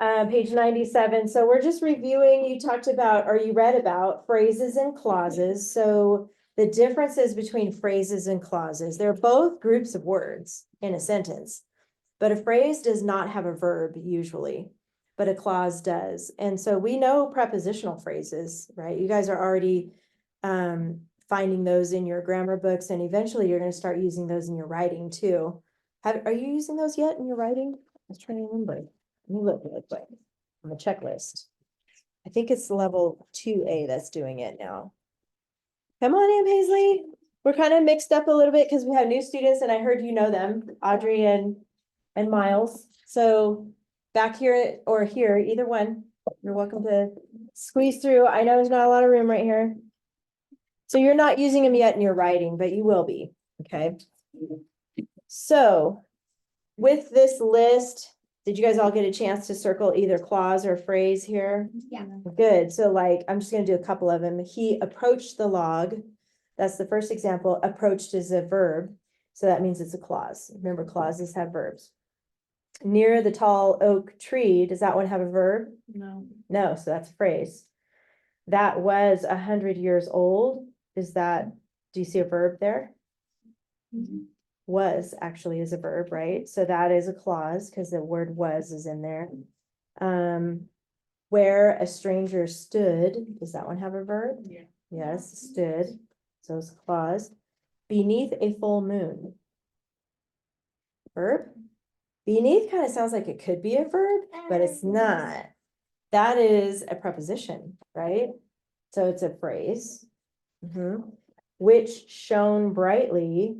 Page 97. So we're just reviewing, you talked about, or you read about phrases and clauses. So the differences between phrases and clauses, they're both groups of words in a sentence. But a phrase does not have a verb usually, but a clause does. And so we know prepositional phrases, right? You guys are already finding those in your grammar books, and eventually you're going to start using those in your writing too. Are you using those yet in your writing? I was trying to remember. Let me look really quick on the checklist. I think it's level 2A that's doing it now. Come on in, Paisley. We're kind of mixed up a little bit because we have new students, and I heard you know them, Audrey and Miles. So back here or here, either one, you're welcome to squeeze through. I know there's not a lot of room right here. So you're not using them yet in your writing, but you will be, okay? So with this list, did you guys all get a chance to circle either clause or phrase here? Yeah. Good. So like, I'm just gonna do a couple of them. He approached the log. That's the first example. Approached is a verb. So that means it's a clause. Remember, clauses have verbs. Near the tall oak tree, does that one have a verb? No. No, so that's a phrase. That was 100 years old. Is that, do you see a verb there? Mm-hmm. Was actually is a verb, right? So that is a clause because the word was is in there. Where a stranger stood, does that one have a verb? Yeah. Yes, stood. So it's a clause. Beneath a full moon. Verb? Beneath kind of sounds like it could be a verb, but it's not. That is a preposition, right? So it's a phrase. Which shone brightly.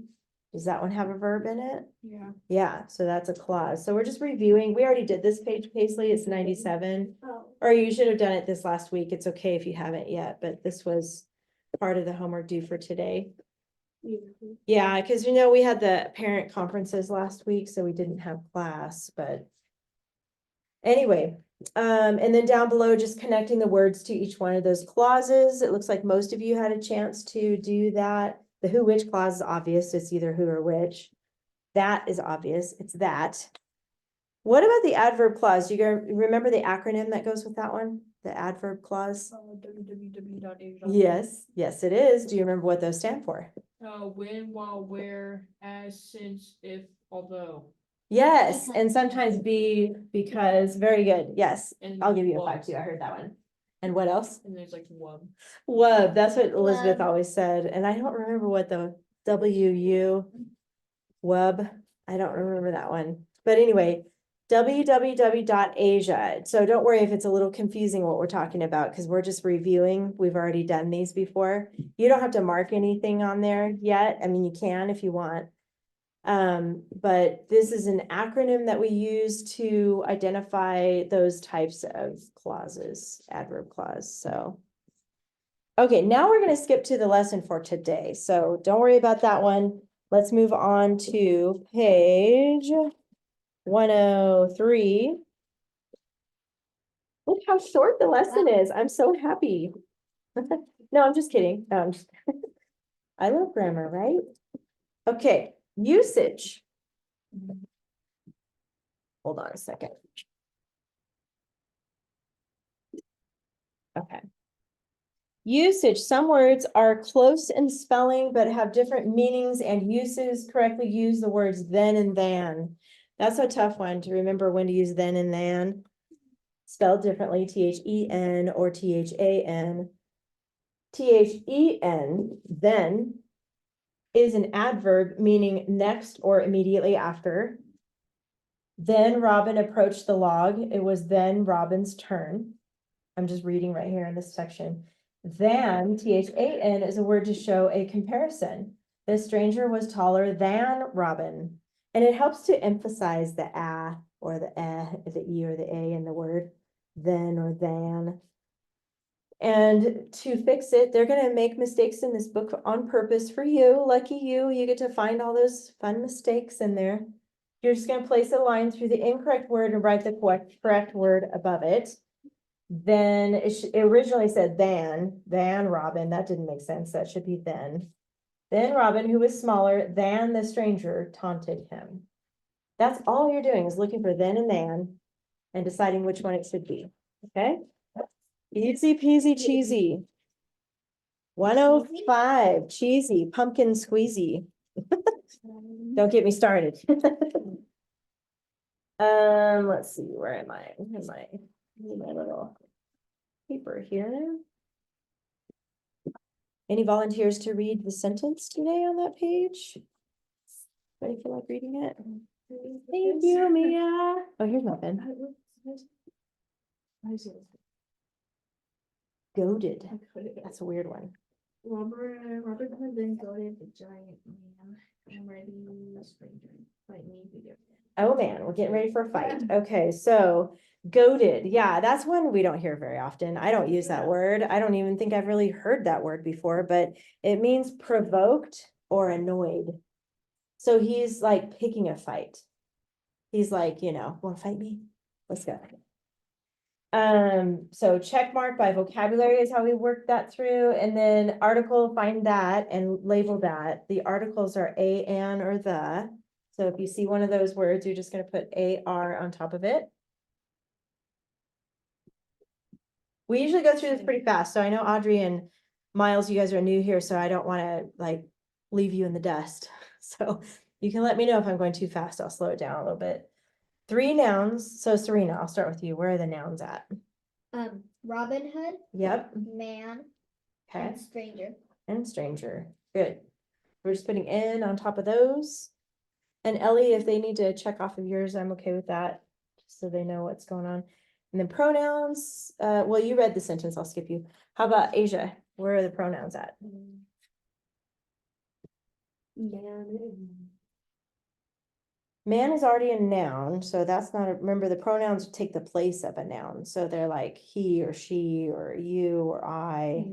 Does that one have a verb in it? Yeah. Yeah, so that's a clause. So we're just reviewing. We already did this page, Paisley. It's 97. Or you should have done it this last week. It's okay if you haven't yet, but this was part of the homework due for today. Yeah, because you know, we had the parent conferences last week, so we didn't have class, but anyway, and then down below, just connecting the words to each one of those clauses. It looks like most of you had a chance to do that. The who, which clause is obvious. It's either who or which. That is obvious. It's that. What about the adverb clause? You remember the acronym that goes with that one? The adverb clause? www.asia. Yes, yes, it is. Do you remember what those stand for? When, while, where, as, since, if, although. Yes, and sometimes be, because. Very good. Yes, And I'll give you a was. 5 too. I heard that one. And what else? And there's like one. Wub. That's what Elizabeth Wub. always said. And I don't remember what the WU wub. I don't remember that one. But anyway, www.asia. So don't worry if it's a little confusing what we're talking about, because we're just reviewing. We've already done these before. You don't have to mark anything on there yet. I mean, you can if you want. But this is an acronym that we use to identify those types of clauses, adverb clause. So, okay, now we're going to skip to the lesson for today. So don't worry about that one. Let's move on to page 103. Look how short the lesson is. I'm so happy. No, I'm just kidding. I love grammar, right? Okay, usage. Hold on a second. Okay. Usage. Some words are close in spelling, but have different meanings and uses. Correctly use the words then and than. That's a tough one to remember when to use then and than. Spelled differently, THEN or THAN. THEN, then, is an adverb meaning next or immediately after. Then Robin approached the log. It was then Robin's turn. I'm just reading right here in this section. Than, THAN, is a word to show a comparison. The stranger was taller than Robin. And it helps to emphasize the a or the the e or the a in the word then or than. And to fix it, they're going to make mistakes in this book on purpose for you. Lucky you, you get to find all those fun mistakes in there. You're just going to place a line through the incorrect word and write the correct word above it. Then it originally said than Robin. That didn't make sense. That should be then. Then Robin, who was smaller than the stranger, taunted him. That's all you're doing is looking for then and than. and deciding which one it should be, okay? Easy peasy cheesy. 105, cheesy, pumpkin squeezy. Don't get me started. Let's see, where am I? Where am I? In my little paper here. Any volunteers to read the sentence today on that page? Anybody feel like reading it? Thank you, Mia. Oh, here's my pen. Goated. That's a weird one. Robert Hood then goaded the giant man. I'm ready, stranger. Fight me to get. Oh man, we're getting ready for a fight. Okay, so goaded. Yeah, that's one we don't hear very often. I don't use that word. I don't even think I've really heard that word before, but it means provoked or annoyed. So he's like picking a fight. He's like, want to fight me? Let's go. So check mark by vocabulary is how we work that through, and then article, find that and label that. The articles are a, an, or the. So if you see one of those words, you're just gonna put AR on top of it. We usually go through this pretty fast, so I know Audrey and Miles, you guys are new here, so I don't wanna like leave you in the dust. So you can let me know if I'm going too fast, I'll slow it down a little bit. 3 nouns, so Serena, I'll start with you. Where are the nouns at? Robin Hood, Yep, man, okay, and stranger. and stranger, good. We're just putting N on top of those. And Ellie, if they need to check off of yours, I'm okay with that, just so they know what's going on. And then pronouns, well, you read the sentence, I'll skip you. How about Asia? Where are the pronouns at? Man is already a noun, so that's not, remember the pronouns take the place of a noun. So they're like he or she or you or I,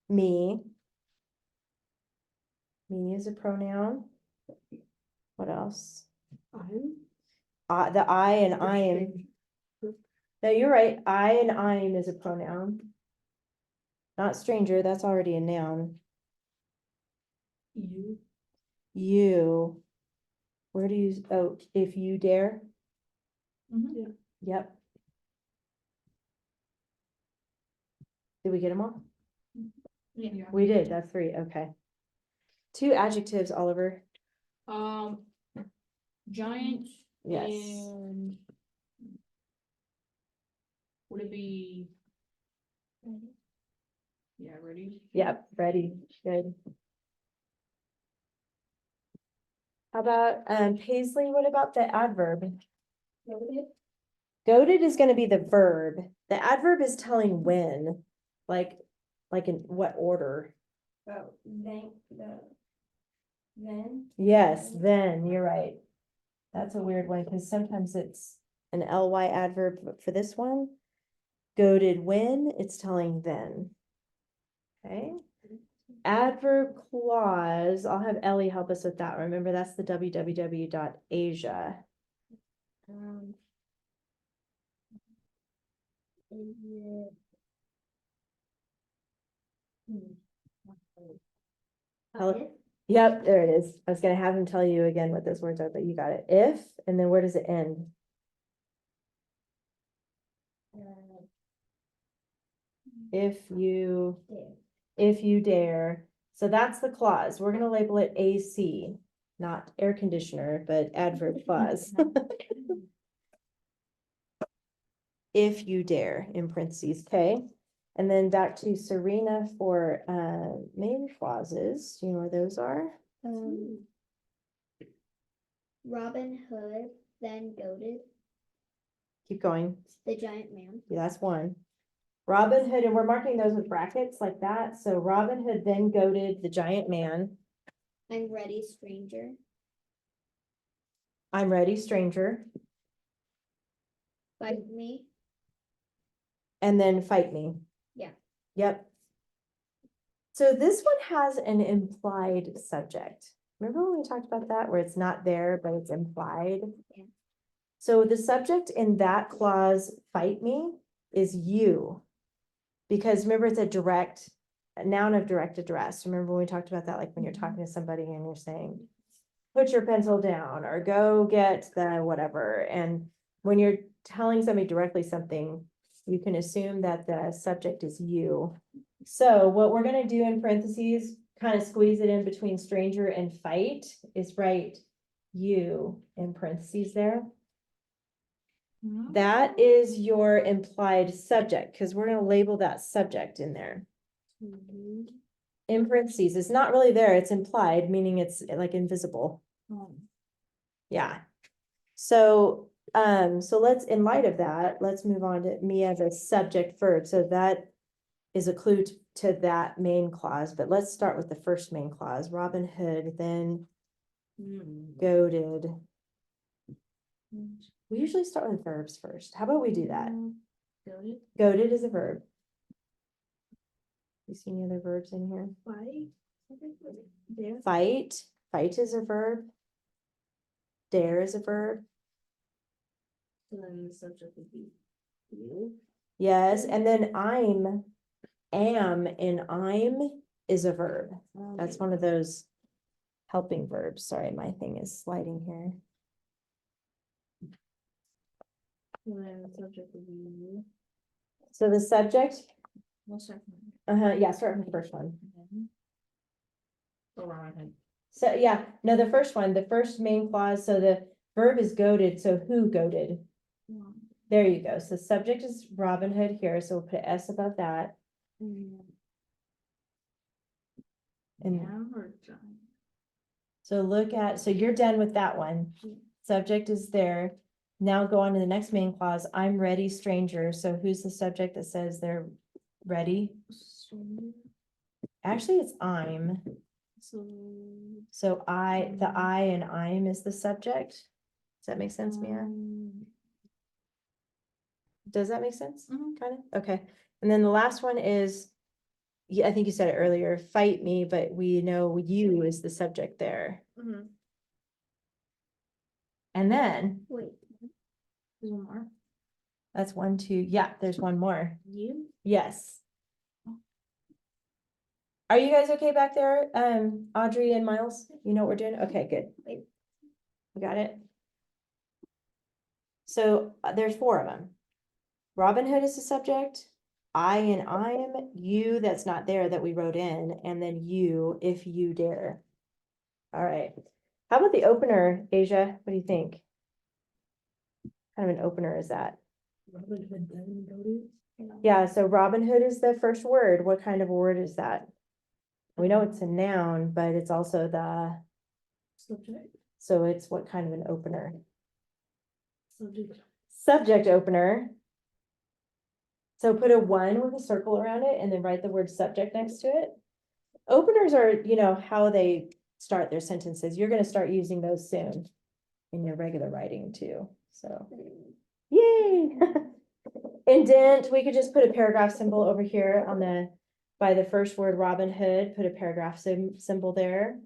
me. Me is a pronoun. What else? The I and I am. No, you're right. I and I am is a pronoun. Not stranger, that's already a noun. You. Where do you, oh, if you dare? Yep. Did we get them all? Yeah. We did, that's 3, okay. 2 adjectives, Oliver. Giant. Yes. And would it be? Yeah, ready? Yep, ready, good. How about, Paisley, what about the adverb? Goaded is gonna be the verb. The adverb is telling when, like in what order. Then. Yes, then, you're right. That's a weird one, because sometimes it's an ly adverb, but for this one, goaded when, it's telling then. Okay. Adverb clause, I'll have Ellie help us with that. Remember, that's the www.asia. Hello? Yep, there it is. I was gonna have him tell you again what those words are, but you got it. If, and then where does it end? If you dare. So that's the clause. We're gonna label it AC, not air conditioner, but adverb clause. If you dare, in parentheses, okay? And then back to Serena for main clauses. Do you know where those are? Robin Hood then goaded Keep going. the giant man. Yeah, that's one. Robin Hood, and we're marking those with brackets like that. So Robin Hood then goaded the giant man. I'm ready, stranger. I'm ready, stranger. Fight me. And then fight me. Yeah. Yep. So this one has an implied subject. Remember when we talked about that, where it's not there, but it's implied? Yeah. So the subject in that clause, fight me, is you. Because remember, it's a noun of direct address. Remember when we talked about that, like when you're talking to somebody and you're saying, put your pencil down or go get the whatever. And when you're telling somebody directly something, you can assume that the subject is you. So what we're gonna do in parentheses, kind of squeeze it in between stranger and fight, is write you in parentheses there. That is your implied subject, because we're gonna label that subject in there. In parentheses, it's not really there, it's implied, meaning it's like invisible. Yeah. So, so let's, in light of that, let's move on to me as a subject verb. So that is a clue to that main clause, but let's start with the first main clause, Robin Hood, then goaded. We usually start with verbs first. How about we do that? Goaded. Goaded is a verb. You see any other verbs in here? Fight. There. Fight, fight is a verb. Dare is a verb. So then the subject would be you. Yes, and then am, and I'm is a verb. That's one of those helping verbs. Sorry, my thing is sliding here. So then the subject would be you. So the subject, We'll start from yeah, start with the first one. there. Go around ahead. So, yeah, no, the first one, the first main clause, so the verb is goaded, so who goaded? There you go. So subject is Robin Hood here, so we'll put S above that. And Down or giant? so look at, so you're done with that one. Subject is there. Now go on to the next main clause. I'm ready, stranger. So who's the subject that says they're ready? Actually, it's I'm. So. So the I and I'm is the subject. Does that make sense, Mia? Does that make sense? Mhm. Kind of? Okay. And then the last one is, yeah, I think you said it earlier, fight me, but we know you is the subject there. And then Wait, There's one more. that's 1, 2, yeah, there's one more. You? Yes. Are you guys okay back there? Audrey and Miles, you know what we're doing? Okay, good. We got it. So there's 4 of them. Robin Hood is the subject. I and I'm, you that's not there that we wrote in, and then you if you dare. All right. How about the opener, Asia? What do you think? Kind of an opener is that? Robin Hood then goaded? Yeah, so Robin Hood is the first word. What kind of word is that? We know it's a noun, but it's also the, Subject. so it's what kind of an opener? Subject. Subject opener. So put a 1 with a circle around it and then write the word subject next to it. Openers are, you know, how they start their sentences. You're gonna start using those soon in your regular writing too, so. Yay! Indent, we could just put a paragraph symbol over here on the, by the first word Robin Hood, put a paragraph symbol there.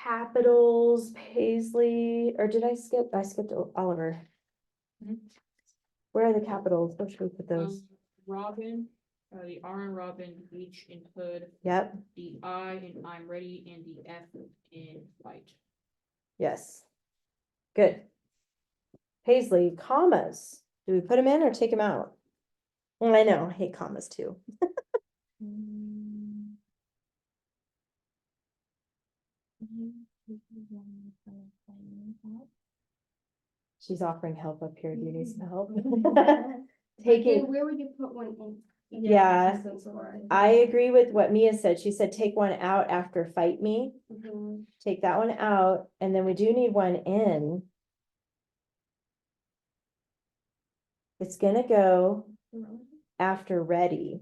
Capitals, Paisley, or did I skip? I skipped Oliver. Mhm. Where are the capitals? Where should we put those? Robin, the R in Robin, H in Hood, Yep, the I in I'm ready, and the F in fight. yes. Good. Paisley, commas. Do we put them in or take them out? Well, I know, I hate commas too. She's offering help up here. Do you need some help? Taking, where would you put one in? yeah, I agree with what Mia said. She said, take one out after fight me. Take that one out, and then we do need one in. It's gonna go after ready.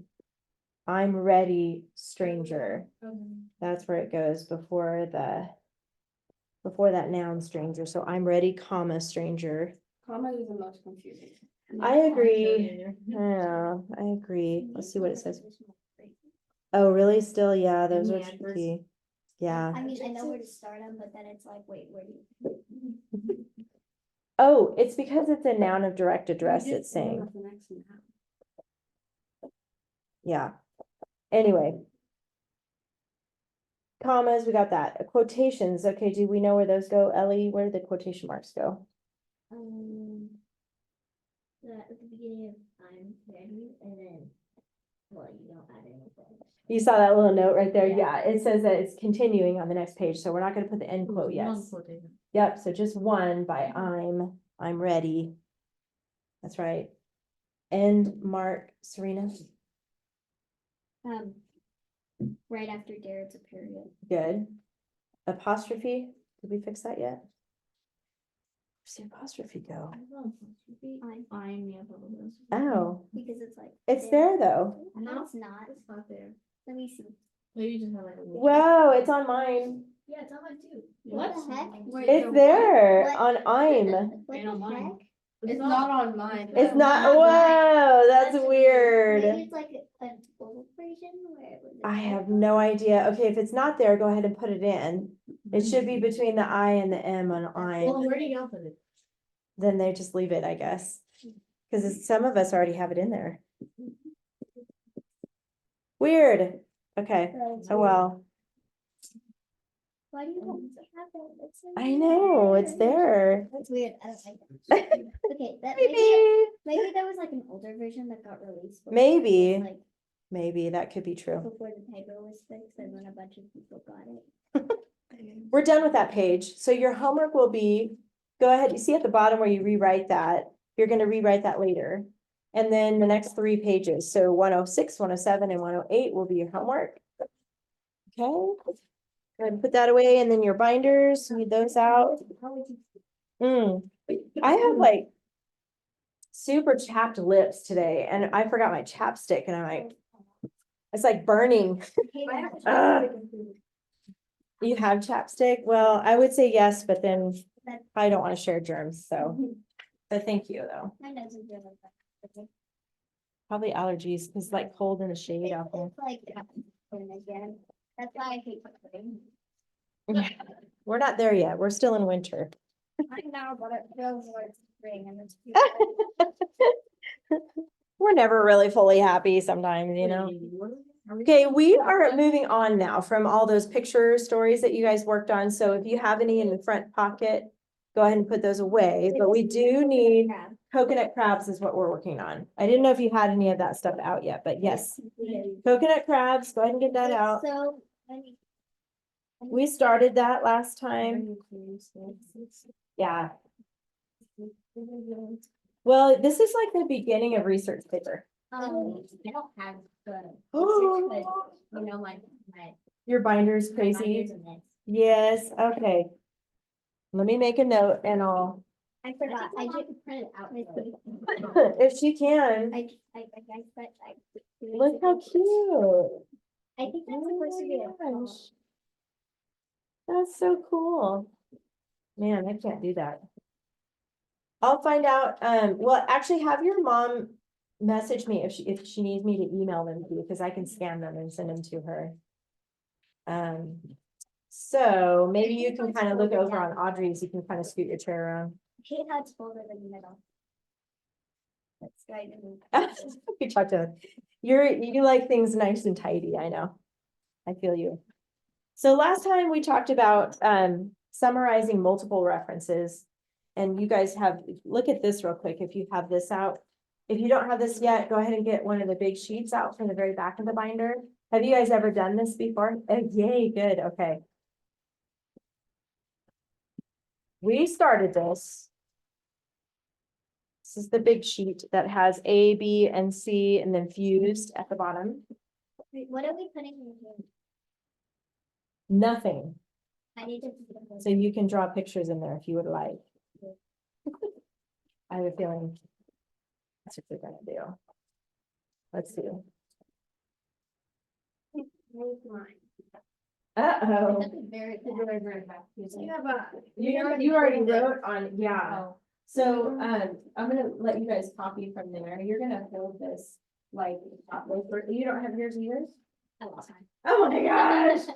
I'm ready, stranger. That's where it goes before that noun stranger. So I'm ready, comma, stranger. Comma is the most confusing. I agree. Yeah, I agree. Let's see what it says. Oh, really? Still, yeah, those are Yeah, first- tricky. Yeah. I mean, I know where to start them, but then it's like, wait, where do you? Oh, it's because it's a noun of direct address, it's saying. Yeah. Anyway. Commas, we got that. Quotations, okay, do we know where those go? Ellie, where did the quotation marks go? beginning of I'm ready, and then, well, you don't add anything. You saw that little note right there? Yeah. Yeah, it says that it's continuing on the next page, so we're not gonna put the end quote yet. Yep, so just one by I'm ready. That's right. End mark, Serena, Right after there, it's a period. good. Apostrophe, did we fix that yet? Where's the apostrophe go? I'm, yeah, probably. Oh, Because it's like. it's there though. No, it's not. It's not there. Let me see. Maybe you just have like a. Whoa, it's on mine. Yeah, it's on mine too. What the heck? It's there What? on I'm. What And on the mine. heck? It's not on mine. It's not, not whoa, that's Maybe weird. it's like an old version where it was. I have no idea. Okay, if it's not there, go ahead and put it in. It should be between the I and the M on Well, I'm. where do you go for it? Then they just leave it, I guess. Because some of us already have it in there. Weird. Okay, oh well. Why do you want to have that? It's so I know, it's weird. there. That's weird. I don't like that. Okay, that maybe there was like an older version that got released. before Maybe. it, Like Maybe that could be true. before the typo was fixed and then a bunch of people got it. We're done with that page. So your homework will be, go ahead, you see at the bottom where you rewrite that, you're gonna rewrite that later. And then the next 3 pages, so 106, 107, and 108 will be your homework. Okay, go ahead and put that away, and then your binders, need those out. I have like super chapped lips today, and I forgot my chapstick, and I'm like, it's like burning. You have chapstick? Well, I would say yes, but then I don't want to share germs, so. But thank you, though. My nose is really bad. Probably allergies, because like cold in the shade out there. It's like, and again, that's why I hate putting. We're not there yet. We're still in winter. I know, but it feels like spring and it's. We're never really fully happy sometimes, you know? Okay, we are moving on now from all those picture stories that you guys worked on. So if you have any in the front pocket, go ahead and put those away. But we do need coconut crabs is what we're working on. I didn't know if you had any of that stuff out yet, but yes. Coconut crabs, go ahead and get that out. So. We started that last time. Yeah. Well, this is like the beginning of research paper. I don't have the, research, but, you know, my. Your binder's my crazy. binders and this. Yes, okay. Let me make a note and I'll, I forgot, I just print it out. if she can, look how cute. I think that's supposed to be Oh a. my gosh. That's so cool. Man, I can't do that. I'll find out, well, actually have your mom message me if she needs me to email them to you, because I can scan them and send them to her. So maybe you can kind of look over on Audrey's, you can kind of scoot your chair around. Hate how it's folded in the middle. That's right. in the- You talked to, you like things nice and tidy, I know. I feel you. So last time we talked about summarizing multiple references. And you guys have, look at this real quick, if you have this out. If you don't have this yet, go ahead and get one of the big sheets out from the very back of the binder. Have you guys ever done this before? Oh, yay, good, okay. We started this. This is the big sheet that has A, B, and C, and then fused at the bottom. Wait, what are we putting in here? Nothing. I need to. So you can draw pictures in there if you would like. I have a feeling that's what they're gonna do. Let's see. Uh-oh. Very back. You already wrote on, yeah. So, I'm gonna let you guys copy from there. You're gonna hold this like, you don't have yours either? Oh my gosh.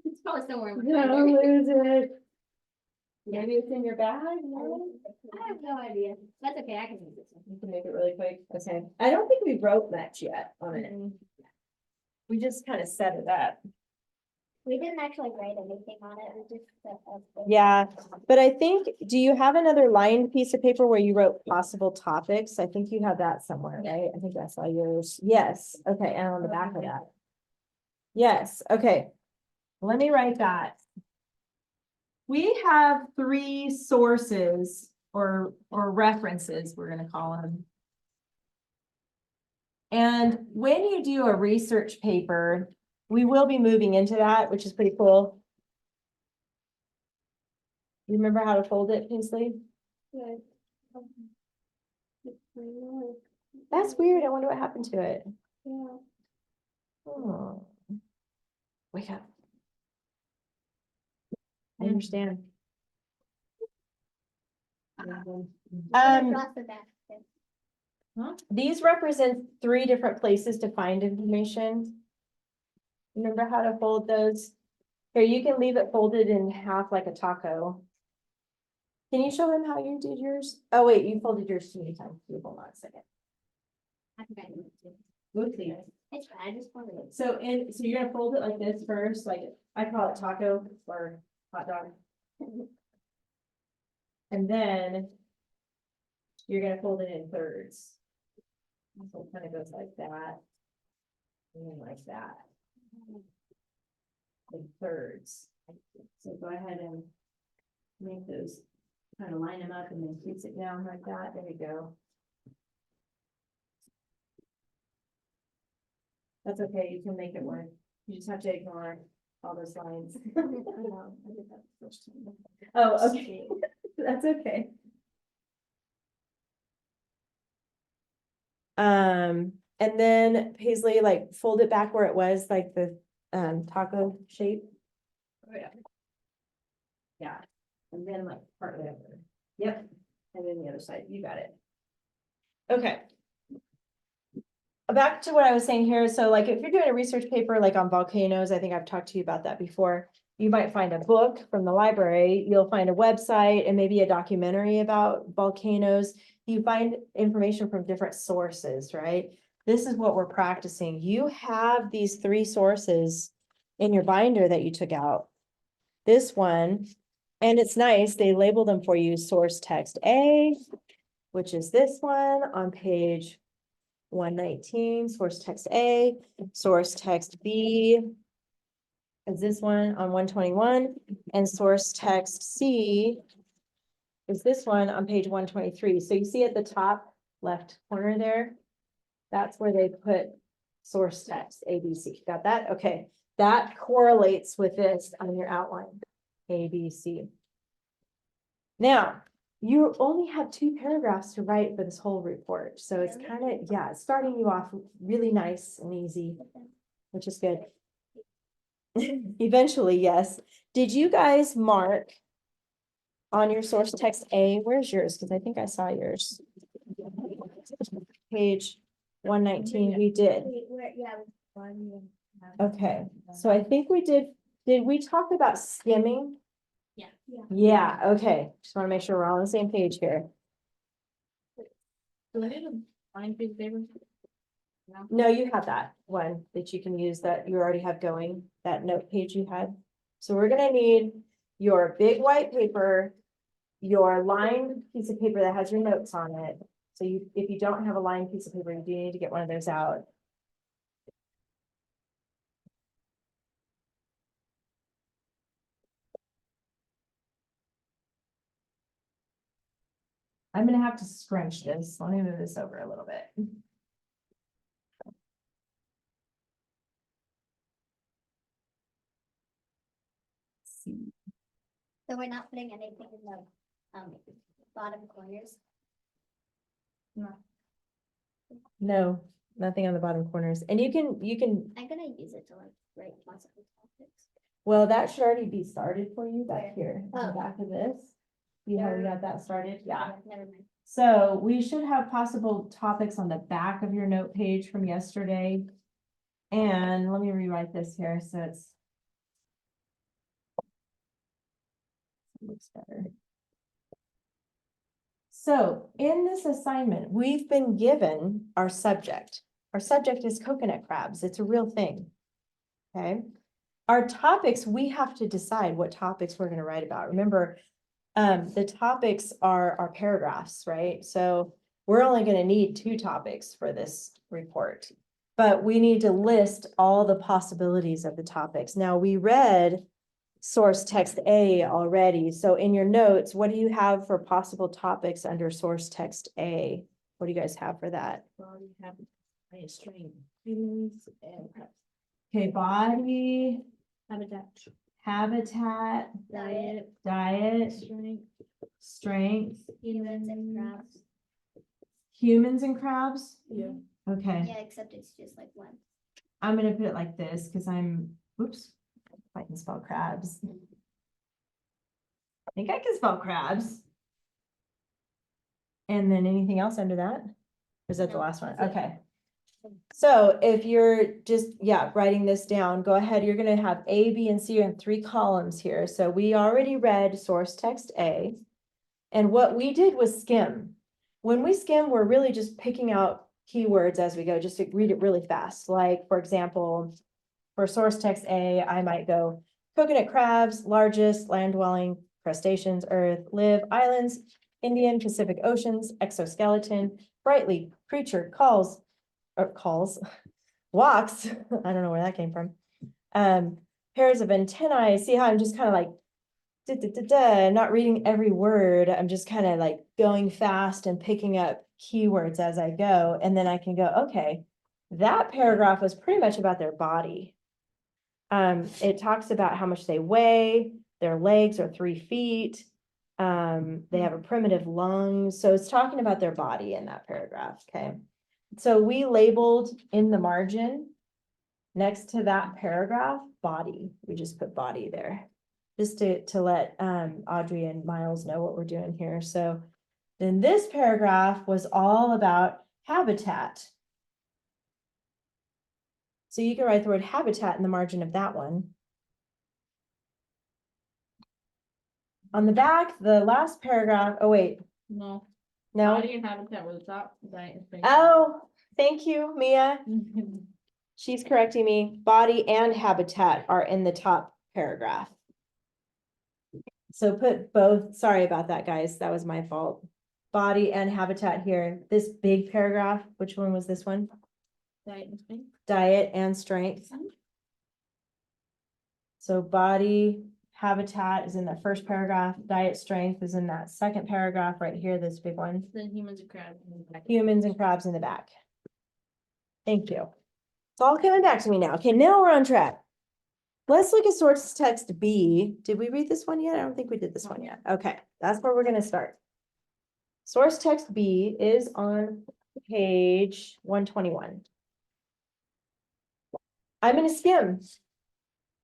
It's probably somewhere. in my Don't binder. lose it. Maybe it's in your bag? No? I have no idea. That's okay, I can use this one. You can make it really quick. Okay. I don't think we wrote much yet on it. We just kind of set it up. We didn't actually write anything on it, we just said. Yeah, but I think, do you have another lined piece of paper where you wrote possible topics? I think you have that somewhere, right? I think I saw yours. Yes, okay, and on the back of that. Yes, okay. Let me write that. We have 3 sources or references, we're gonna call them. And when you do a research paper, we will be moving into that, which is pretty cool. You remember how to fold it, Paisley? That's weird. I wonder what happened to it. Yeah. Oh. Wake up. I understand. Across the back. These represent 3 different places to find information. Remember how to fold those? Here, you can leave it folded in half like a taco. Can you show him how you did yours? Oh, wait, you folded yours too many times. Hold on a second. I think I did it too. Oopsie. It's fine, I just wanted it. So you're gonna fold it like this first, like I call it taco or hot dog. And then you're gonna fold it in thirds. So it kind of goes like that. And then like that. In thirds. So go ahead and make those, kind of line them up and then crease it down like that. There you go. That's okay, you can make it work. You just have to ignore all those lines. I know, I did that the first time. Oh, okay. That's okay. And then Paisley, like fold it back where it was, like the taco shape. Oh, yeah. Yeah, and then like partway over. Yep, and then the other side, you got it. Okay. Back to what I was saying here, so like if you're doing a research paper like on volcanoes, I think I've talked to you about that before. You might find a book from the library, you'll find a website and maybe a documentary about volcanoes. You find information from different sources, right? This is what we're practicing. You have these 3 sources in your binder that you took out. This one, and it's nice, they label them for you, source text A, which is this one on page 119, source text A, source text B is this one on 121, and source text C is this one on page 123. So you see at the top left corner there, that's where they put source text ABC. Got that? Okay, that correlates with this on your outline, ABC. Now, you only have 2 paragraphs to write for this whole report. So it's kind of, yeah, it's starting you off really nice and easy, which is good. Eventually, yes. Did you guys mark on your source text A? Where's yours? Because I think I saw yours. Page 119, we did. Yeah. Okay, so I think we did we talk about skimming? Yeah. Yeah, okay. Just want to make sure we're all on the same page here. Do I need a line piece of paper? No. No, you have that one that you can use that you already have going, that note page you had. So we're gonna need your big white paper, your lined piece of paper that has your notes on it. So if you don't have a lined piece of paper, you do need to get one of those out. I'm gonna have to scrunch this. Let me move this over a little bit. See. So we're not putting anything in the bottom corners. No, nothing on the bottom corners. And you can, I'm gonna use it to like write possible topics. well, that should already be started for you back Where? here, on the Oh. back of this. You know, we There. got that started, yeah. Never mind. So we should have possible topics on the back of your note page from yesterday. And let me rewrite this here, so it's. Looks better. So in this assignment, we've been given our subject. Our subject is coconut crabs. It's a real thing. Okay. our topics, we have to decide what topics we're gonna write about. Remember, the topics are our paragraphs, right? So we're only gonna need 2 topics for this report. But we need to list all the possibilities of the topics. Now, we read source text A already. So in your notes, what do you have for possible topics under source text A? What do you guys have for that? Body habit, strength, humans and crabs. Okay, body, Habitat, habitat, diet, diet, strength, strength, Humans and crabs. humans and crabs? yeah. Okay, Yeah, except it's just like one. I'm gonna put it like this because oops, I can spell crabs. I think I can spell crabs. And then anything else under that? Or is that the No, last one? that's it. Okay. So if you're just, writing this down, go ahead, you're gonna have A, B, and C in 3 columns here. So we already read source text A. And what we did was skim. When we skim, we're really just picking out keywords as we go, just to read it really fast. Like, for example, for source text A, I might go coconut crabs, largest land dwelling crustaceans, earth, live, islands, Indian Pacific Oceans, exoskeleton, brightly, creature, walks, I don't know where that came from. Pairs of antennae, see how I'm just kind of like, not reading every word. I'm just kind of like going fast and picking up keywords as I go. And then I can go, okay, that paragraph was pretty much about their body. It talks about how much they weigh, their legs are 3 feet. They have a primitive lung. So it's talking about their body in that paragraph, okay? So we labeled in the margin next to that paragraph, body. We just put body there. Just to let Audrey and Miles know what we're doing here. So then this paragraph was all about habitat. So you can write the word habitat in the margin of that one. On the back, the last paragraph, oh wait, No. no. Body and habitat were the top, diet and strength. Oh, thank you, Mia. She's correcting me. Body and habitat are in the top paragraph. So put both, sorry about that, guys. That was my fault. Body and habitat here. This big paragraph, which one was this one? Diet and strength. Diet and strength. So body, habitat is in the first paragraph. Diet, strength is in that second paragraph right here, this big one. Then humans and crabs. Humans and crabs in the back. Thank you. It's all coming back to me now. Okay, now we're on track. Let's look at source text B. Did we read this one yet? I don't think we did this one yet. Okay, that's where we're gonna start. Source text B is on page 121. I'm gonna skim.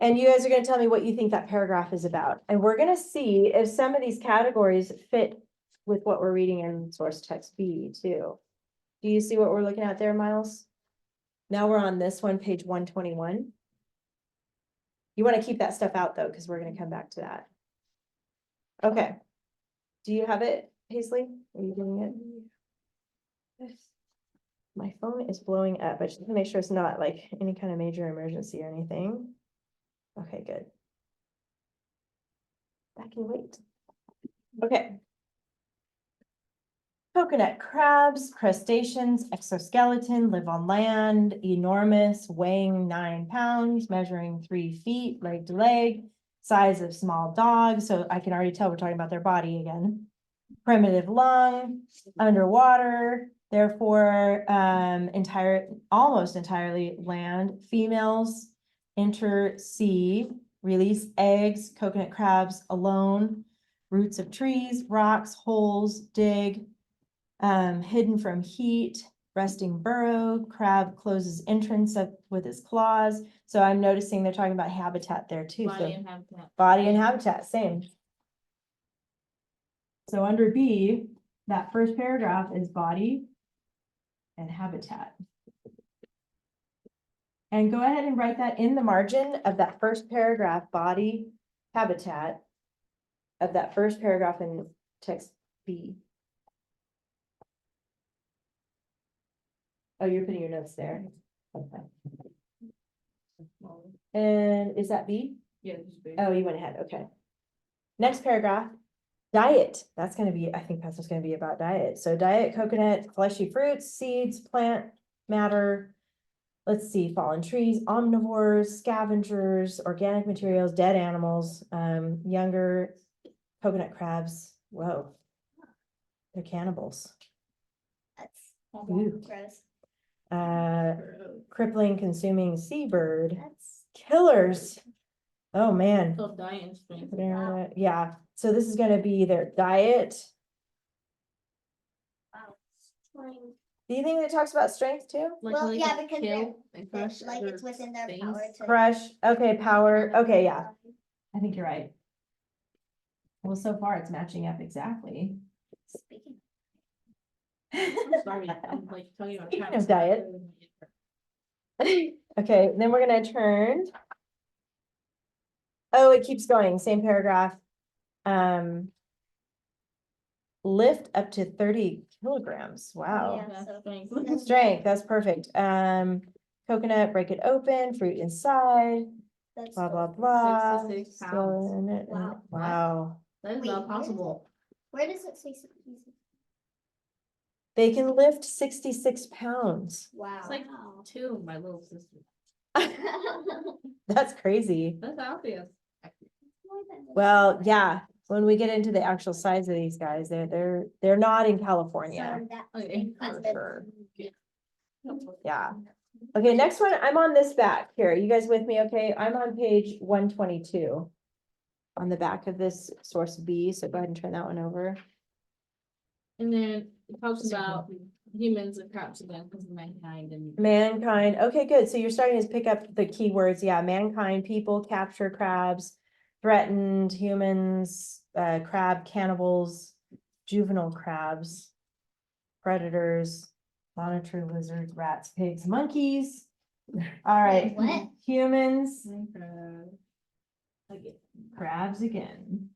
And you guys are gonna tell me what you think that paragraph is about. And we're gonna see if some of these categories fit with what we're reading in source text B too. Do you see what we're looking at there, Miles? Now we're on this one, page 121. You want to keep that stuff out though, because we're going to come back to that. Okay. Do you have it, Paisley? Are you doing it? My phone is blowing up. I just want to make sure it's not like any kind of major emergency or anything. Okay, good. I can wait. Okay. Coconut crabs, crustaceans, exoskeleton, live on land, enormous, weighing 9 pounds, measuring 3 feet, leg to leg, size of small dog. So I can already tell we're talking about their body again. Primitive lung, underwater, therefore almost entirely land. Females enter sea, release eggs, coconut crabs alone, roots of trees, rocks, holes, dig. Hidden from heat, resting burrow, crab closes entrance up with his claws. So I'm noticing they're talking about habitat there too. Body So and habitat. body and habitat, same. So under B, that first paragraph is body and habitat. And go ahead and write that in the margin of that first paragraph, body, habitat, of that first paragraph in text B. Oh, you're putting your notes there. Okay. And is that B? Yeah, just big. Oh, you went ahead, okay. Next paragraph, diet, that's gonna be, I think that's what's gonna be about diet. So diet, coconut, fleshy fruits, seeds, plant matter. Let's see, fallen trees, omnivores, scavengers, organic materials, dead animals, younger coconut crabs. Whoa. They're cannibals. That's Ooh. gross. Crippling, consuming seabird, That's killers. Oh, man. Oh, diet strength. Wow. Yeah, so this is gonna be their diet. wow. Do you think it talks about strength too? Well, they yeah, can because kill and crush like other it's within their things. power to. Crush, okay, power, okay, yeah, I think you're right. Well, so far it's matching up exactly. Speaking. I'm sorry, I'm like talking about. Speaking of crabs. diet. Okay, then we're gonna turn. Oh, it keeps going, same paragraph. Lift up to 30 kilograms, wow. Yeah, so- Strength. Strength, that's perfect. Coconut, break it open, fruit inside, That's blah, blah, so- blah. 66 Still pounds. in it, and- Wow. Wow. That is Wait, not possible. Where does it say 66? They can lift 66 pounds. Wow. It's like two of my little sisters. That's crazy. That's obvious. Well, yeah, when we get into the actual size of these guys, they're not in California. So that- Okay, For that's sure. Yeah. Yeah. Okay, next one, I'm on this back here. You guys with me? Okay, I'm on page 122. On the back of this source B, so go ahead and turn that one over. And then it talks about humans and crabs again because of mankind and. Mankind, okay, good. So you're starting to pick up the keywords. Yeah, mankind, people, capture crabs, threatened humans, crab cannibals, juvenile crabs, predators, monitor lizards, rats, pigs, monkeys. All right, Wait, what? humans, Again. crabs again.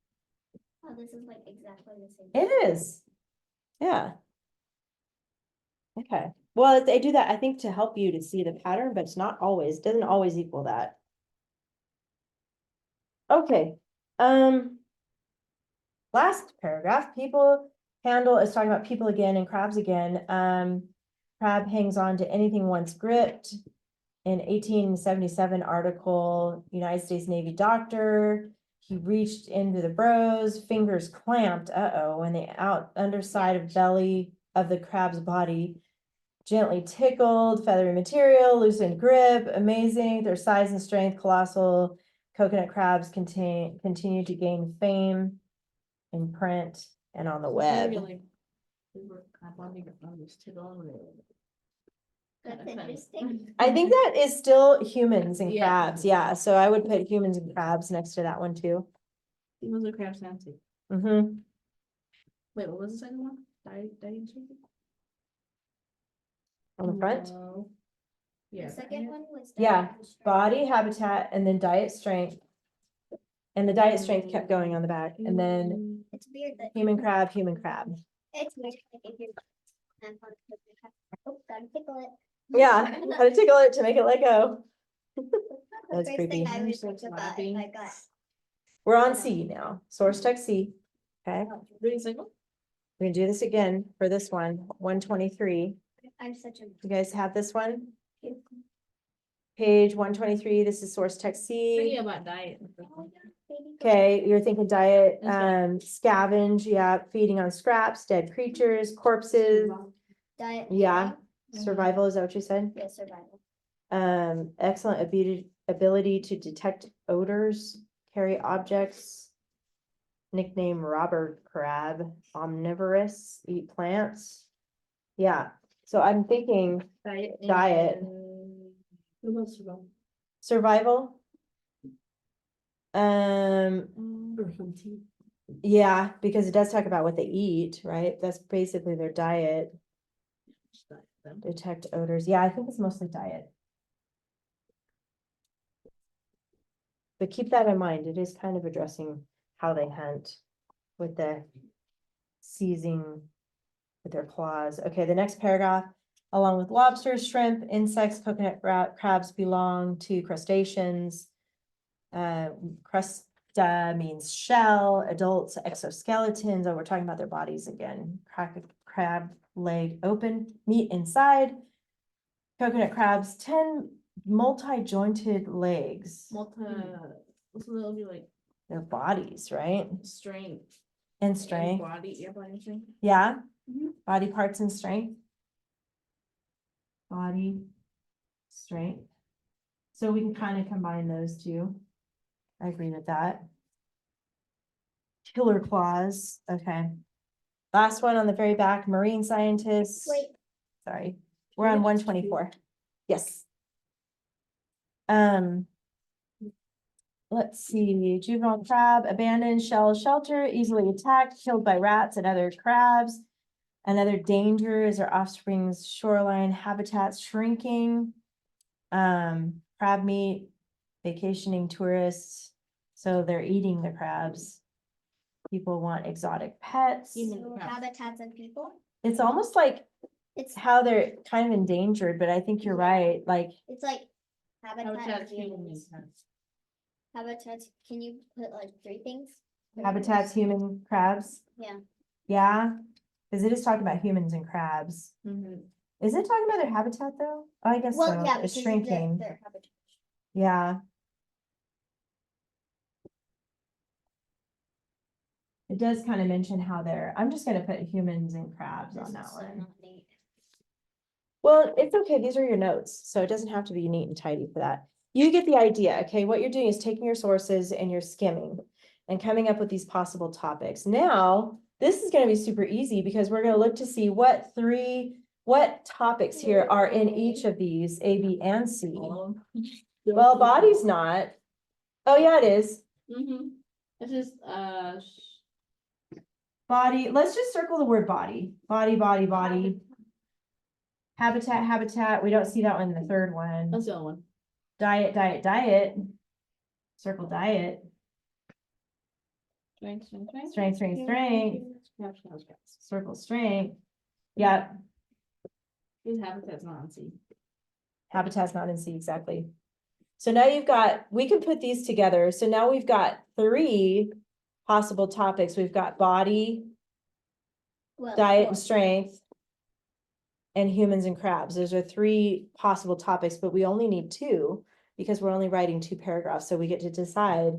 Oh, this is like exactly the same. It is. Yeah. Okay, well, they do that, I think, to help you to see the pattern, but it's not always, doesn't always equal that. Okay, last paragraph, people handle is talking about people again and crabs again. Crab hangs on to anything once gripped. In 1877 article, United States Navy doctor, he reached into the bros, fingers clamped, when the underside of belly of the crab's body gently tickled, feathery material, loosened grip, amazing, their size and strength, colossal. Coconut crabs continue to gain fame in print and on the web. That's interesting. I think that is still humans and Yeah. crabs, yeah, so I would put humans and crabs next to that one too. Humans and crabs fancy. Mm-hmm. Wait, what was the second one? Diet strength? On the front, No. The Yeah. second one was. Yeah, diet and strength. body habitat and then diet strength. And the diet strength kept going on the back, and then It's weird that. human crab, human crab. It's weird. Like if you're. Oh, gotta tickle it. Yeah, how to tickle it to make it let go. The That's first creepy. thing I would You're so think about if slapping. I got. We're on C now, source text C. Okay, Reading single? we're gonna do this again for this one, 123. I'm such a. You guys have this one? Page 123, this is source text Thinking C. about diet. Okay, you're thinking diet, That's right. scavenge, yeah, feeding on scraps, dead creatures, corpses, Diet. yeah. Mhm. Survival, is that what you said? Yeah, survival. Excellent ability to detect odors, carry objects. Nickname robber crab, omnivorous, eat plants. Yeah, so I'm thinking Diet. What about survival? survival. Or hunting. Yeah, because it does talk about what they eat, right? That's basically their diet. Detect odors. Yeah, I think it's mostly diet. But keep that in mind. It is kind of addressing how they hunt with the seizing with their claws. Okay, the next paragraph. along with lobsters, shrimp, insects, coconut crabs belong to crustaceans. Crusta means shell, adults, exoskeletons. Oh, we're talking about their bodies again. Crack a crab leg open, meat inside. Coconut crabs, 10 multi-jointed legs. So it'll be like Their bodies, right? strength. And And strength. body, yeah, body strength. Yeah, Mhm. body parts and strength. Body, strength. So we can kind of combine those two. I agree with that. Killer claws, okay. Last one on the very back, marine scientists. Wait, Sorry, we're on Can we one just do- 24. Yes. Let's see, juvenile crab, abandoned shell shelter, easily attacked, killed by rats and other crabs. Another danger is their offspring's shoreline habitats shrinking. Crab meat, vacationing tourists, so they're eating the crabs. People want exotic pets. Human so crabs. habitats and people, It's almost like it's, how they're kind of endangered, but I think you're right, like, it's like habitat Habitats, and human humans. crabs. Habitats, can you put like 3 things? habitats, human crabs. Yeah. Yeah, because it is talking about humans and crabs. Mhm. Is it talking about their habitat though? Oh, I guess Well, so, yeah, it's because of shrinking, their habitat. yeah. It does kind of mention how they're, I'm just gonna put humans and crabs This on is that so one. not neat. Well, it's okay, these are your notes, so it doesn't have to be neat and tidy for that. You get the idea, okay? What you're doing is taking your sources and you're skimming and coming up with these possible topics. Now, this is gonna be super easy because we're gonna look to see what topics here are in each of these, A, B, and C. All of them. Well, body's not. Oh, yeah, it is. Mhm. This is, Body, let's just circle the word body. Body, body, body. Habitat, habitat, we don't see that one in the third one. that's the only one. Diet, diet, diet. Circle diet. Strength, strength, strength. Strength, strength, strength. Crabs, crabs, crabs. Circle strength. Yeah, These habitats not on C. habitat's not in C, exactly. So now you've got, we can put these together. So now we've got 3 possible topics. We've got body, Well, diet and 4. strength, and humans and crabs. Those are 3 possible topics, but we only need 2 because we're only writing 2 paragraphs. So we get to decide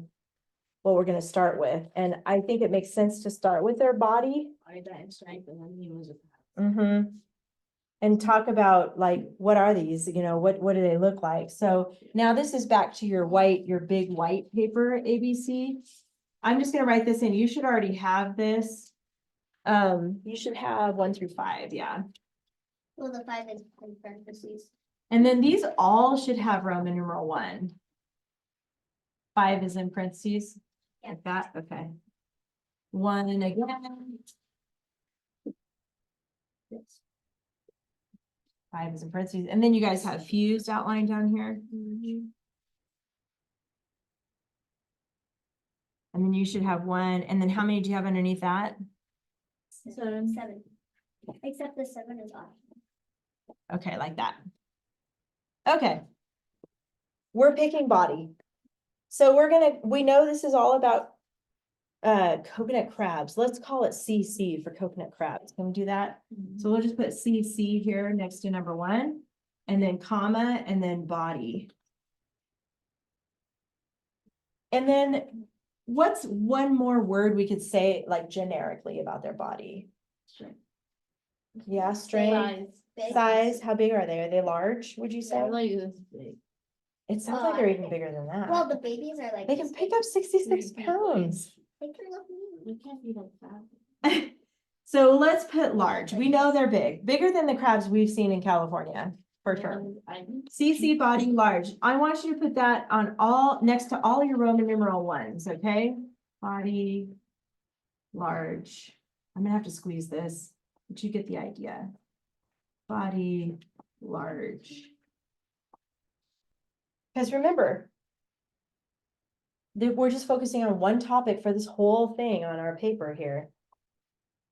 what we're gonna start with. And I think it makes sense to start with their body. Body, diet, and strength, and then humans are crabs. Mm-hmm. And talk about like, what are these, you know, what do they look like? So now this is back to your big white paper, ABC. I'm just gonna write this in. You should already have this. You should have 1 through 5, yeah. Well, the 5 is in parentheses. And then these all should have Roman numeral 1. 5 is in parentheses, like that, okay. 1 again. Yes. 5 is in parentheses, and then you guys have fused outlined down here. And then you should have 1, and then how many do you have underneath that? 7. 7. Except the 7 is off. Okay, like that. Okay. We're picking body. So we know this is all about coconut crabs. Let's call it CC for coconut crabs. Can we do that? So we'll just put CC here next to number 1, and then comma, and then body. And then what's one more word we could say like generically about their body? Strength. Yeah, strength, Size. Big. size, how big are they? Are they large, would you say? Yeah, like this big. It sounds like they're even bigger than Well, that. the babies are like. They can this pick big. up 66 pounds. They can look mean. We can't be like that. So let's put large. We know they're big, bigger than the crabs we've seen in California, for sure. CC body large. I want you to put that on next to all your Roman numeral 1s, okay? Body large. I'm gonna have to squeeze this, but you get the idea. Body large. Because remember, that we're just focusing on one topic for this whole thing on our paper here.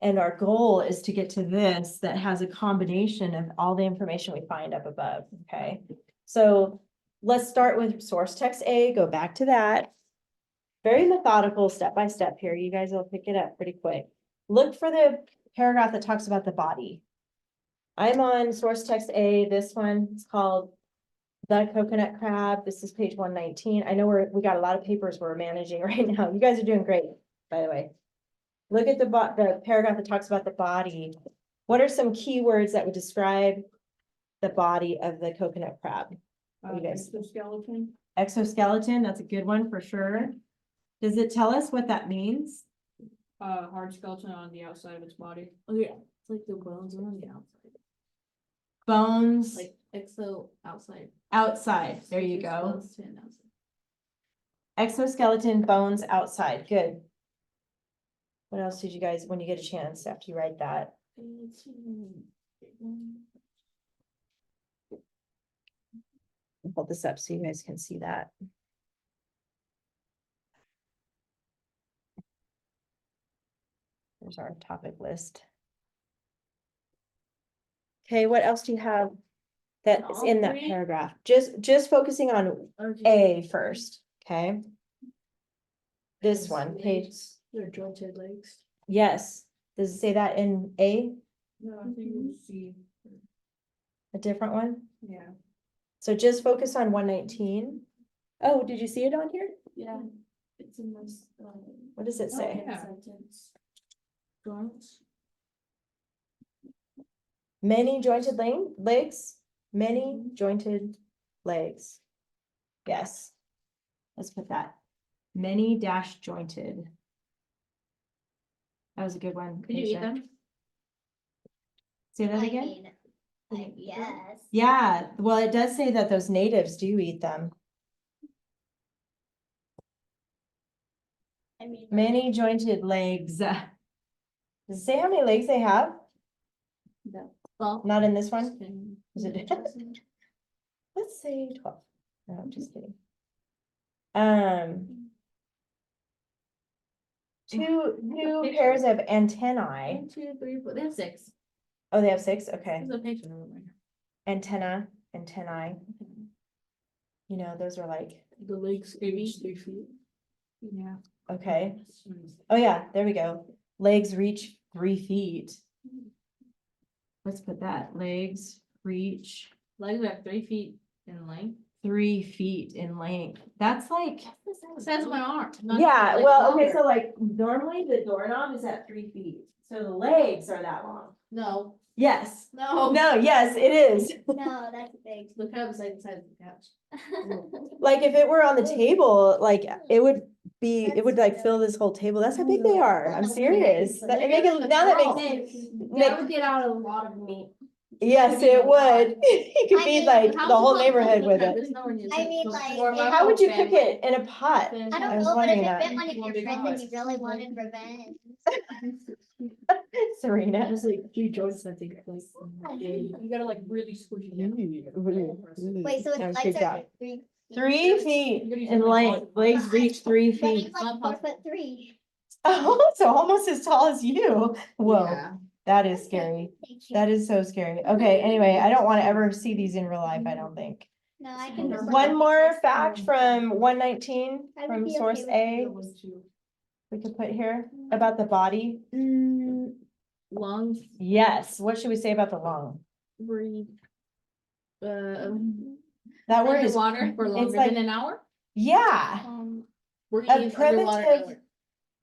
And our goal is to get to this that has a combination of all the information we find up above, okay? So let's start with source text A, go back to that. Very methodical, step by step here. You guys will pick it up pretty quick. Look for the paragraph that talks about the body. I'm on source text A, this one is called The Coconut Crab. This is page 119. I know we got a lot of papers we're managing right now. You guys are doing great, by the way. Look at the paragraph that talks about the body. What are some keywords that would describe the body of the coconut crab? You guys- Exoskeleton. Exoskeleton, that's a good one for sure. Does it tell us what that means? Hard skeleton on the outside of its body. Oh yeah, it's like the bones are on the outside, Bones like outside. outside. There you go. Skeleton outside. Exoskeleton, bones outside. Good. What else did you guys, when you get a chance after you write that? Hold this up so you guys can see that. There's our topic list. Okay, what else do you have that is in that paragraph? Just focusing on A first, okay? This one, page, They're jointed legs. yes. Does it say that in A, No, I think we'll see. a different one? Yeah. So just focus on 119. Oh, did you see it on here? Yeah. It's in this. What does it say? Yeah. Sentence. Joints. Many jointed legs, many jointed legs. Yes. Let's put that. Many dash jointed. That was a good one. Could you eat Aisha. them? Say that I again? mean, I guess. Yeah, well, it does say that those natives do eat them. I mean, Many jointed legs. Does it say how many legs they have? No. Well. Not in this one? Is it? Interesting. Let's say 12. No, I'm just kidding. Two pairs of antennae. 1, 2, 3, 4. They have 6. Oh, they have 6? Okay. There's a picture of them right Antennae. here. You know, those are like, The legs reach 3 feet. Yeah. okay. Oh yeah, there we go. Legs reach 3 feet. Let's put that. Legs reach Legs are 3 feet in length. 3 feet in length. That's like, The size of my arm. not yeah, like well, okay, longer. so like normally the doorknob is at 3 feet. So the legs are that long. No. Yes. No. No, yes, it is. no, that's big. Look how beside the side of the couch. Like if it were on the table, like it would like fill this whole table. That's how big they are. I'm serious. That, it make it, now that makes That would get out a lot of meat. yes, it would. You could I feed mean, like How's the whole it neighborhood with called? it. There's no one you I said mean, to like, warm up How would you the cook family. it in a pot? Then- I I don't was know, but if wondering it that. fit one of your friends and you really wanted revenge. Serena. There's like 3 joints, I think. Like, you gotta like really squish it down. Wait, so No, it's good legs job. are 3 feet? 3 feet in length. Legs reach 3 But feet. he's like 4'3". Oh, so almost as tall as you. Whoa, Yeah. that is scary. Thank you. That is so scary. Okay, anyway, I don't want to ever see these in real life, I don't think. No, I can. just, like, One more this. fact from 119 I would from be okay source with A we could put here about the body. Lungs, Yes, what should we say about the lung? breathe. That word is, Water for longer like- than an hour? yeah, Breathe a underwater. primitive,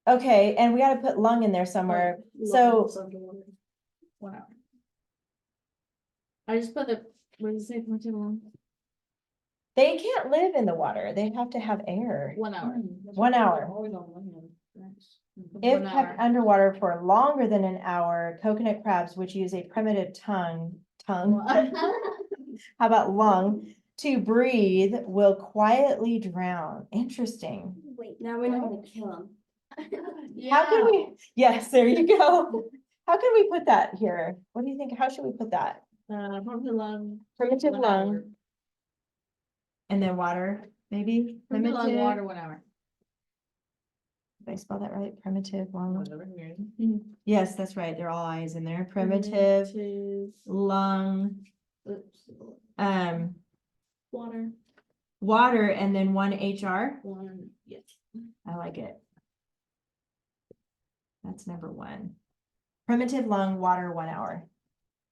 okay, and we gotta put lung in there somewhere. So- Lungs underwater. 1 hour. I just put the, what does it say? Primitive lung? They can't live in the water, they have to have air. 1 hour. 1 hour. If 1 kept hour. underwater for longer than an hour, coconut crabs, which use a primitive tongue, how about lung, to breathe, will quietly drown. Interesting. Wait, Now we know how to kill them. How can we, yes, there you go. How can we put that here? What do you think? How should we put that? Primitive lung. Primitive 1 lung hour. and then water, maybe? Primitive lung, Primitive water, 1 hour. Did I spell that right? Primitive, lung. Mhm. Yes, that's right. They're all eyes in there. Primitive, lung, Oops. water, Water, and then one HR. one, yes. I like it. That's number one. Primitive lung, water, 1 hour.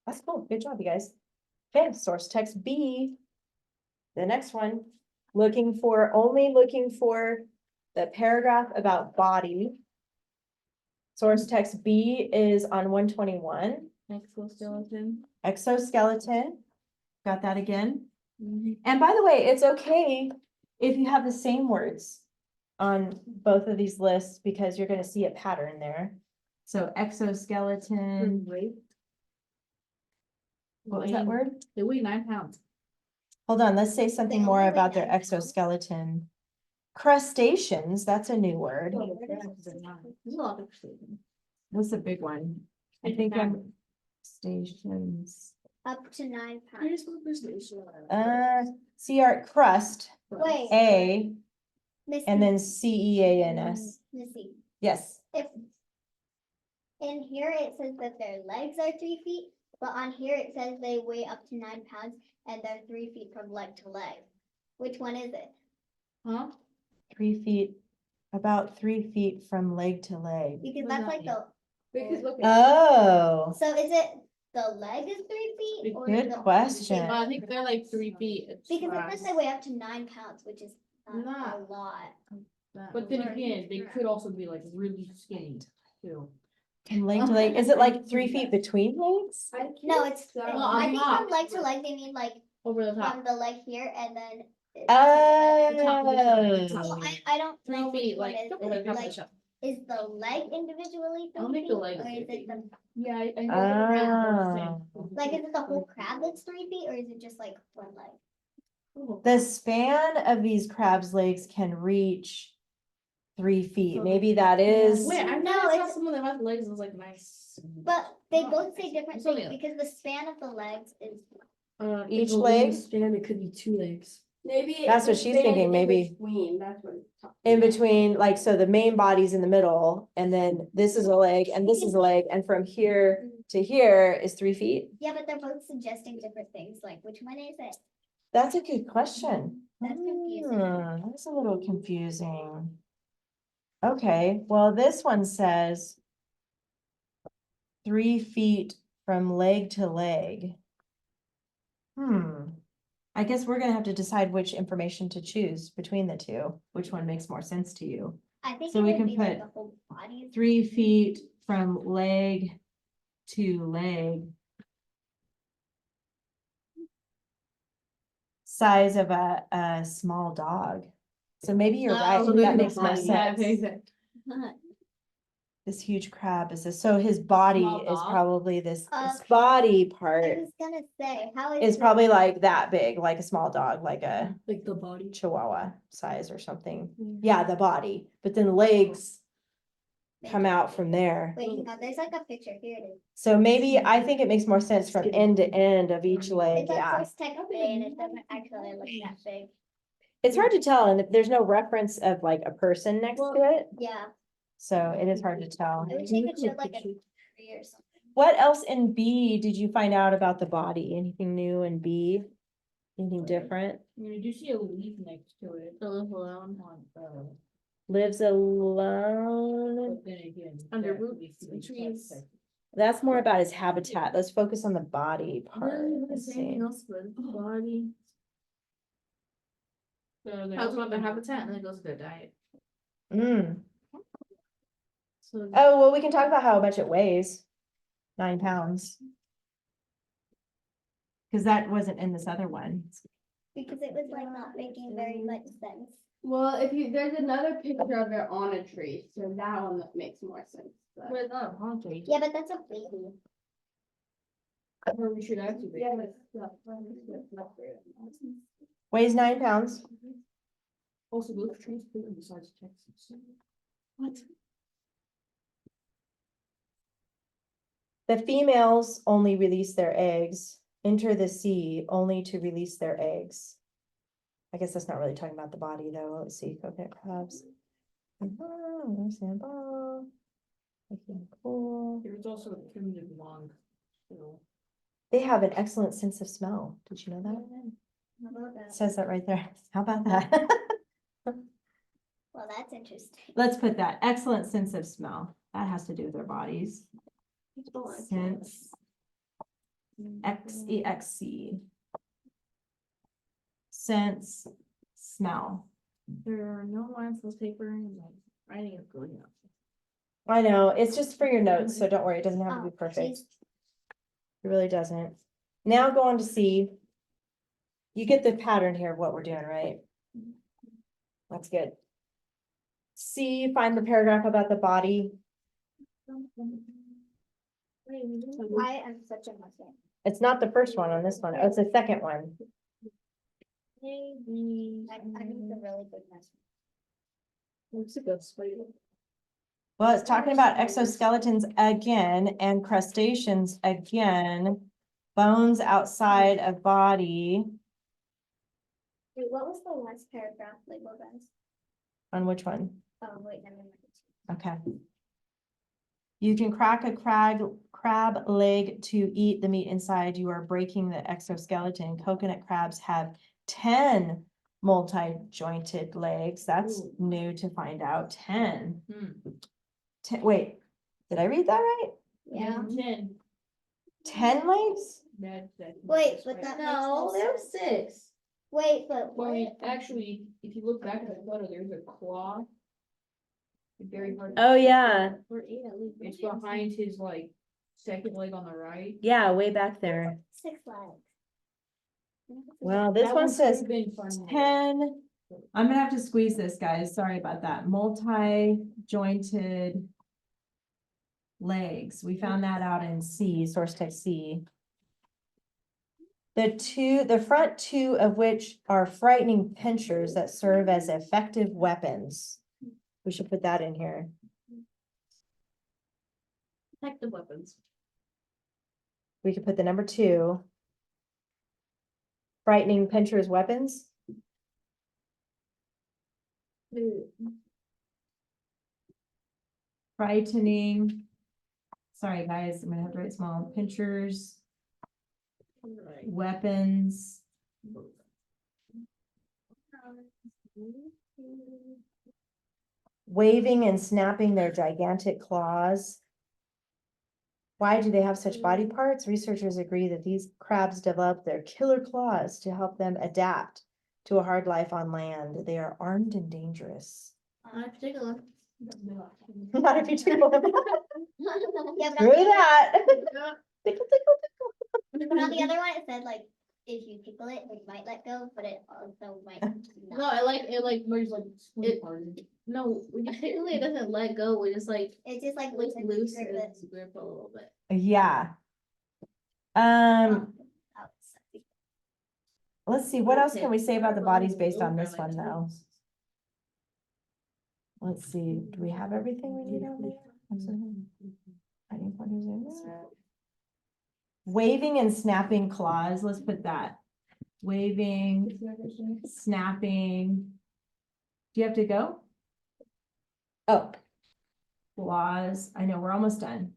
That's cool. Good job, you guys. Okay, source text B. The next one, only looking for the paragraph about body. Source text B is on 121. Exoskeleton. Exoskeleton. Got that again? Mhm. And by the way, it's okay if you have the same words on both of these lists because you're gonna see a pattern there. So exoskeleton, what was that word? They weigh 9 pounds. Hold on, let's say something They more only weigh about their 9 pounds? exoskeleton. Crustaceans, that's a new word. There's a lot of stations. What's the big one? I Big think pattern. stations. Up to 9 pounds. Crust, Wait. A, Missy, and then CEANS. Missy, Yes, if in here it says that their legs are 3 feet, but on here it says they weigh up to 9 pounds and they're 3 feet from leg to leg. Which one is it? Huh? 3 feet, about 3 feet from leg to leg. Because What that's does like that the. Because look Oh, So is it the leg is 3 feet? Or good the- question. I think they're like 3 feet. Because it says they weigh up to 9 pounds, which is not Not- a lot. But then again, they could also be like really skinny too. From leg to leg, is it like 3 feet between legs? No, it's. on I think top. from leg to leg they mean like Over the top. from the leg here and then. Oh. So I don't 3 know which feet, one like, is over the it, top of the like, shop. is the leg individually I don't 3 think the feet, leg is or 3 is it feet. the, Yeah, I think Ah. like, is it the whole crab that's 3 feet, or is it just like one leg? The span of these crabs' legs can reach 3 feet. Maybe that is. Wait, I No, know I saw it's- some of them have legs. It was like nice. But they Oh, both say different it's only things, because the span of the legs is, Each leg? Span, it could be 2 legs. Maybe. That's what she's thinking, maybe. Between, that's what. In between, like, so the main body's in the middle, and then this is a leg, and this is a leg, and from here to here is 3 feet? yeah, but they're both suggesting different things, like, which one is it? That's a good question. That's confusing. That's a little confusing. Okay, well, this one says 3 feet from leg to leg. I guess we're gonna have to decide which information to choose between the two, which one makes more sense to you. I think So it we would can be like put the whole body. 3 feet from leg to leg. Size of a small dog. So maybe you're right, Oh, that the makes more body, yeah, sense. This huge crab is this, so his body Small is dog? probably this Uh, body I part was gonna say, how is the- probably like that big, like a small dog, like a Like the body. Chihuahua size or something. Mhm. Yeah, the body, but then the legs come out from there. Wait, hang on, there's like a picture, here it is. So maybe I think it makes more sense from end to end of each leg, It's a yeah. first tech A and it doesn't actually look that big. It's hard to tell, and there's no reference of like a person next to it, Yeah, so it is hard to tell. I wish they could show like a tree or something. What else in B did you find out about the body? Anything new in B? Anything different? You do see a leaf next to it. The live alone on, Lives alone. but then again. Under roots and trees. That's more about his habitat. Let's focus on the body part. Doesn't Let's say see. anything else but body. Talks about their habitat and then goes to their diet. Mm. So. Oh, well, we can talk about how much it weighs. 9 pounds. Because that wasn't in this other one. Because it was like not making very much sense. Well, there's another picture of it on a tree, so that one makes more sense. But But not a palm tree. Yeah, but that's a baby. Or we should actually. Weighs 9 pounds. Also, those trees bigger besides Texas. What? The females only release their eggs, enter the sea only to release their eggs. I guess that's not really talking about the body though. Let's see, coconut crabs. Sample. Okay, cool. There's also a primitive lung. So. They have an excellent sense of smell. Did you know that? How about It that? says that right there. How about that? Well, that's interesting. Let's put that, excellent sense of smell. That has to do with their bodies. Sense, XEXC. Sense, smell. There are no lines on this paper and like writing is going up. I know, it's just for your notes, so don't worry, it doesn't have to Oh, be perfect. geez. It really doesn't. Now go on to C. You get the pattern here of what we're doing, right? That's good. C, find the paragraph about the body. I am such a muffin. It's not the first one on this one. Oh, it's the second one. Maybe. I'm a really good mess. Looks like a spider. Well, it's talking about exoskeletons again and crustaceans again. Bones outside of body. Wait, what was the last paragraph labeled as? On which one? Oh, wait, never mind. Okay. You can crack a crab leg to eat the meat inside. You are breaking the exoskeleton. Coconut crabs have 10 multi-jointed legs. That's Ooh. new to find out. 10. Hmm. 10. Wait, did I read that right? Yeah. 10. 10 legs? Wait, but that No, makes no there was sense. 6. Wait, but Well, what? actually, if you look back at the photo, there's a claw. Very hard. Oh, yeah. It's behind his like second leg on the right. Yeah, way back there. 6 legs. Well, this That one could've says been fun. 10. I'm gonna have to squeeze this, guys. Sorry about that. Multi-jointed legs. We found that out in C, source text C. The front two of which are frightening pinchers that serve as effective weapons. We should put that in here. Protective weapons. We could put the number 2. Frightening pinchers weapons. Frightening. Sorry, guys, I'm gonna have to write small. Pinchers, weapons. Waving and snapping their gigantic claws. Why do they have such body parts? Researchers agree that these crabs develop their killer claws to help them adapt to a hard life on land. They are armed and dangerous. Not particular. Not if you tickle them. Yeah, but Screw that. Tickle, tickle, but on the other one, it said like, if you tickle it, it might let go, but it also might No, not. where's like no, when you tickle it, it doesn't let go. It just like It's just like looks loose grip and it. grip a little bit. Yeah. Oh, outside. Let's see, what else can we say about the bodies based on this one, though? Let's see, do we have everything we need on there? Hiding pointers in there. Waving and snapping claws, let's put that. Waving, snapping. Do you have to go? Oh. Claws, I know, we're almost done.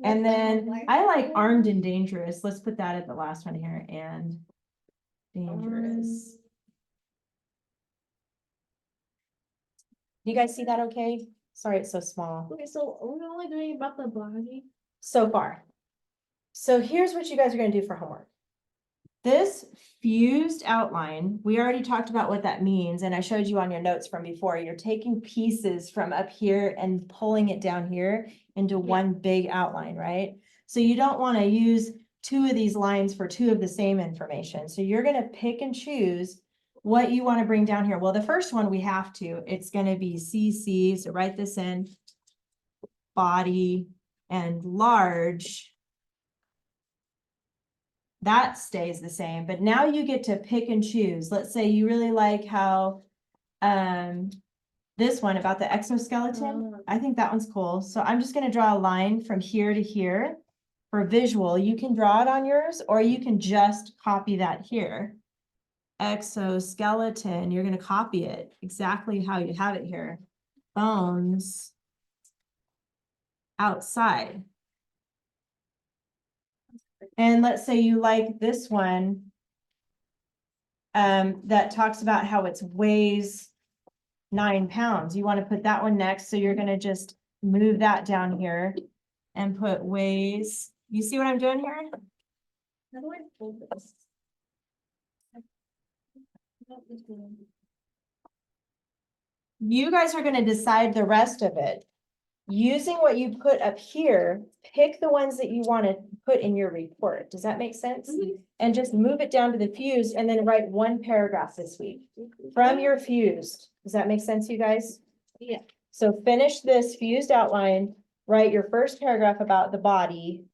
And then I like armed and dangerous. Let's put that at the last one here, and dangerous. You guys see that okay? Sorry, it's so small. Okay, so are we only doing about the body? So far. So here's what you guys are gonna do for homework. This fused outline, we already talked about what that means, and I showed you on your notes from before. You're taking pieces from up here and pulling it down here into one big outline, right? So you don't want to use 2 of these lines for 2 of the same information. So you're gonna pick and choose what you want to bring down here. Well, the first one we have to, it's gonna be CC, so write this in. Body and large. That stays the same, but now you get to pick and choose. Let's say you really like how this one about the exoskeleton. I think that one's cool. So I'm just gonna draw a line from here to here for visual. You can draw it on yours, or you can just copy that here. exoskeleton, you're gonna copy it exactly how you have it here. Bones outside. And let's say you like this one. That talks about how it weighs 9 pounds. You want to put that one next, so you're gonna just move that down here and put weighs. You see what I'm doing here? How do I fold this? You guys are gonna decide the rest of it. Using what you put up here, pick the ones that you want to put in your report. Does that make sense? And just move it down to the fused and then write one paragraph this week from your fused. Does that make sense, you guys? Yeah. So finish this fused outline, write your first paragraph about the body.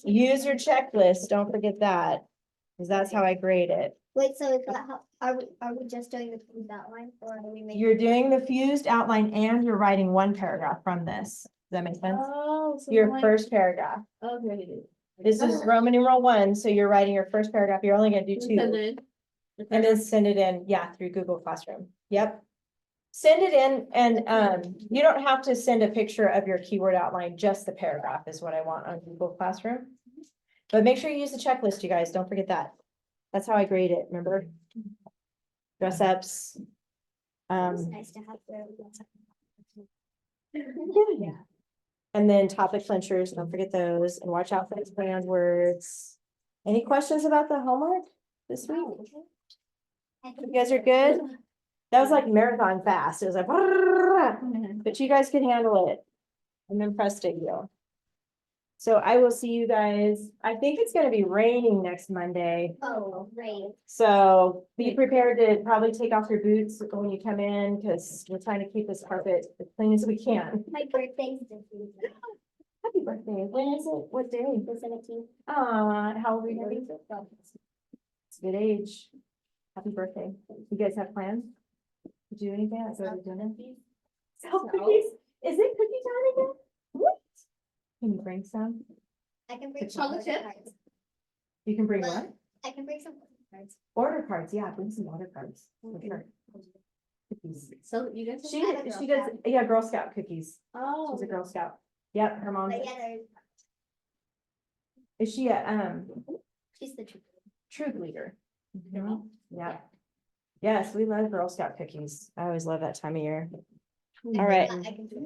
Use your checklist, don't forget that, because that's how I grade it. Wait, so is that how, are we just doing the fused outline or are we making? You're doing the fused outline and you're writing one paragraph from this. Does that make sense? Oh, so Your like- first paragraph. Okay. This is Roman numeral 1, so you're writing your first paragraph. You're only gonna do 2. And then send it in, yeah, through Google Classroom. Yep. Send it in and you don't have to send a picture of your keyword outline, just the paragraph is what I want on Google Classroom. But make sure you use the checklist, you guys. Don't forget that. That's how I grade it, remember? Dress ups. It's nice to have Yeah. And then topic clinchers, don't forget those, and watch out for those brand words. Any questions about the homework this week? You guys are good? That was like marathon fast. It was like, but you guys can handle it. I'm impressed at you. So I will see you guys. I think it's gonna be raining next Monday. Oh, great. So be prepared to probably take off your boots when you come in, because we're trying to keep this carpet as clean as we can. My birthday's this week. Happy birthday. When is it? What day? The 17th. How old are you gonna be? It's a good age. Happy birthday. You guys have plans? To do anything? Is there dinner? Self cookies? Is it cookie time again? What? Can you bring some? I can bring The some chocolate order chip? cards. You can bring what? I can bring some order cards. Order cards, yeah, bring some order cards. For sure. Cookies. So you guys. She, I'm a Girl she does, Scout. yeah, Girl Scout cookies. Oh. She's a Girl Scout. Yep, her mom. But yeah, there's, Is she a, she's the truth. troop leader? Mhm. Yeah. Yes, we love Girl Scout cookies. I always love that time of year. I All right. can do